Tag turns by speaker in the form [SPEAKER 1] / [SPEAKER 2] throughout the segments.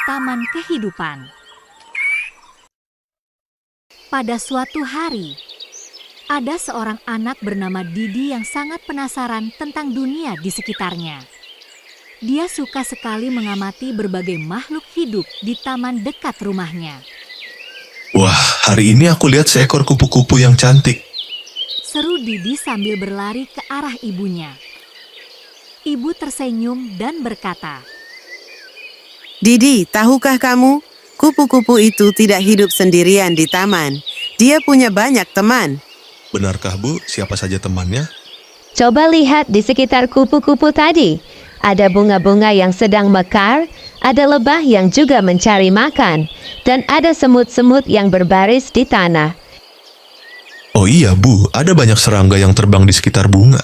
[SPEAKER 1] Taman Kehidupan. Pada suatu hari, ada seorang anak bernama Didi yang sangat penasaran tentang dunia di sekitarnya. Dia suka sekali mengamati berbagai makhluk hidup di taman dekat rumahnya.
[SPEAKER 2] Wah, hari ini aku lihat seekor kupu-kupu yang cantik.
[SPEAKER 1] Seru Didi sambil berlari ke arah ibunya. Ibu tersenyum dan berkata,
[SPEAKER 3] Didi, tahukah kamu, kupu-kupu itu tidak hidup sendirian di taman. Dia punya banyak teman.
[SPEAKER 2] Benarkah, Bu? Siapa saja temannya?
[SPEAKER 4] Coba lihat di sekitar kupu-kupu tadi. Ada bunga-bunga yang sedang mekar, ada lebah yang juga mencari makan, dan ada semut-semut yang berbaris di tanah.
[SPEAKER 2] Oh iya, Bu. Ada banyak serangga yang terbang di sekitar bunga.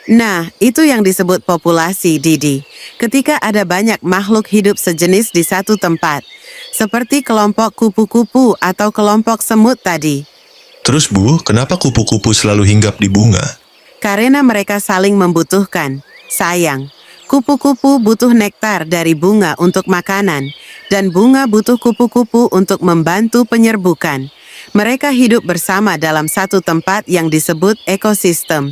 [SPEAKER 3] Nah, itu yang disebut populasi, Didi. Ketika ada banyak makhluk hidup sejenis di satu tempat, seperti kelompok kupu-kupu atau kelompok semut tadi.
[SPEAKER 2] Terus, Bu, kenapa kupu-kupu selalu hinggap di bunga?
[SPEAKER 3] Karena mereka saling membutuhkan. Sayang, kupu-kupu butuh nektar dari bunga untuk makanan, dan bunga butuh kupu-kupu untuk membantu penyerbukan. Mereka hidup bersama dalam satu tempat yang disebut ekosistem.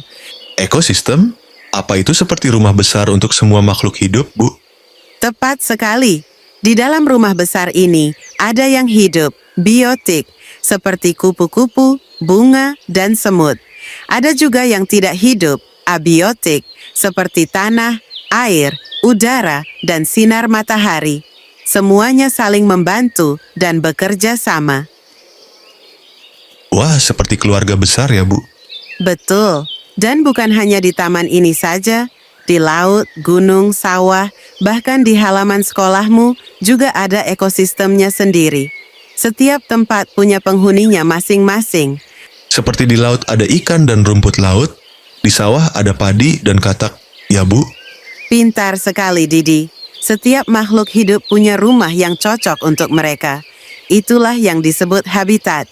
[SPEAKER 2] Ekosistem? Apa itu seperti rumah besar untuk semua makhluk hidup, Bu?
[SPEAKER 3] Tepat sekali. Di dalam rumah besar ini, ada yang hidup, biotik, seperti kupu-kupu, bunga, dan semut. Ada juga yang tidak hidup, abiotik, seperti tanah, air, udara, dan sinar matahari. Semuanya saling membantu dan bekerja sama.
[SPEAKER 2] Wah, seperti keluarga besar ya, Bu.
[SPEAKER 3] Betul. Dan bukan hanya di taman ini saja, di laut, gunung, sawah, bahkan di halaman sekolahmu juga ada ekosistemnya sendiri. Setiap tempat punya penghuninya masing-masing.
[SPEAKER 2] Seperti di laut ada ikan dan rumput laut, di sawah ada padi dan katak, ya, Bu?
[SPEAKER 3] Pintar sekali, Didi. Setiap makhluk hidup punya rumah yang cocok untuk mereka. Itulah yang disebut habitat.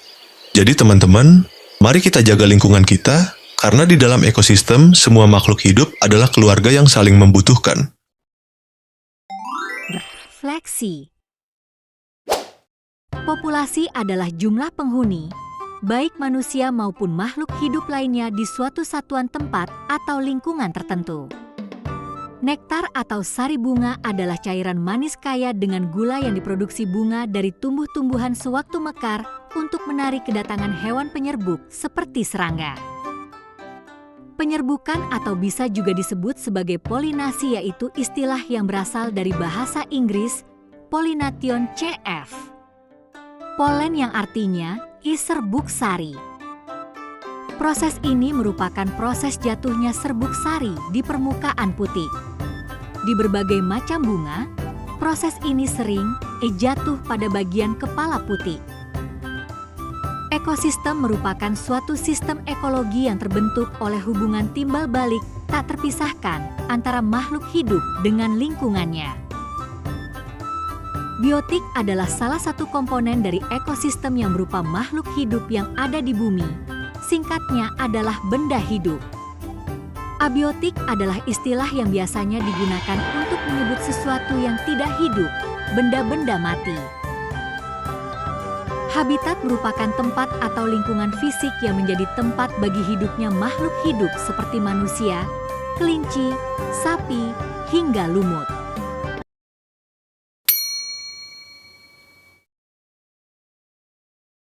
[SPEAKER 2] Jadi teman-teman, mari kita jaga lingkungan kita, karena di dalam ekosistem semua makhluk hidup adalah keluarga yang saling membutuhkan.
[SPEAKER 1] Refleksi. Populasi adalah jumlah penghuni, baik manusia maupun makhluk hidup lainnya di suatu satuan tempat atau lingkungan tertentu. Nektar atau sari bunga adalah cairan manis kaya dengan gula yang diproduksi bunga dari tumbuh-tumbuhan sewaktu mekar untuk menarik kedatangan hewan penyerbuk seperti serangga. Penyerbukan atau bisa juga disebut sebagai polinasi, yaitu istilah yang berasal dari bahasa Inggris pollination cf. Polen yang artinya serbuk sari. Proses ini merupakan proses jatuhnya serbuk sari di permukaan putih. Di berbagai macam bunga, proses ini sering jatuh pada bagian kepala putih. Ekosistem merupakan suatu sistem ekologi yang terbentuk oleh hubungan timbal balik tak terpisahkan antara makhluk hidup dengan lingkungannya. Biotik adalah salah satu komponen dari ekosistem yang berupa makhluk hidup yang ada di bumi. Singkatnya adalah benda hidup. Abiotik adalah istilah yang biasanya digunakan untuk menyebut sesuatu yang tidak hidup, benda-benda mati. Habitat merupakan tempat atau lingkungan fisik yang menjadi tempat bagi hidupnya makhluk hidup seperti manusia, kelinci, sapi, hingga lumut.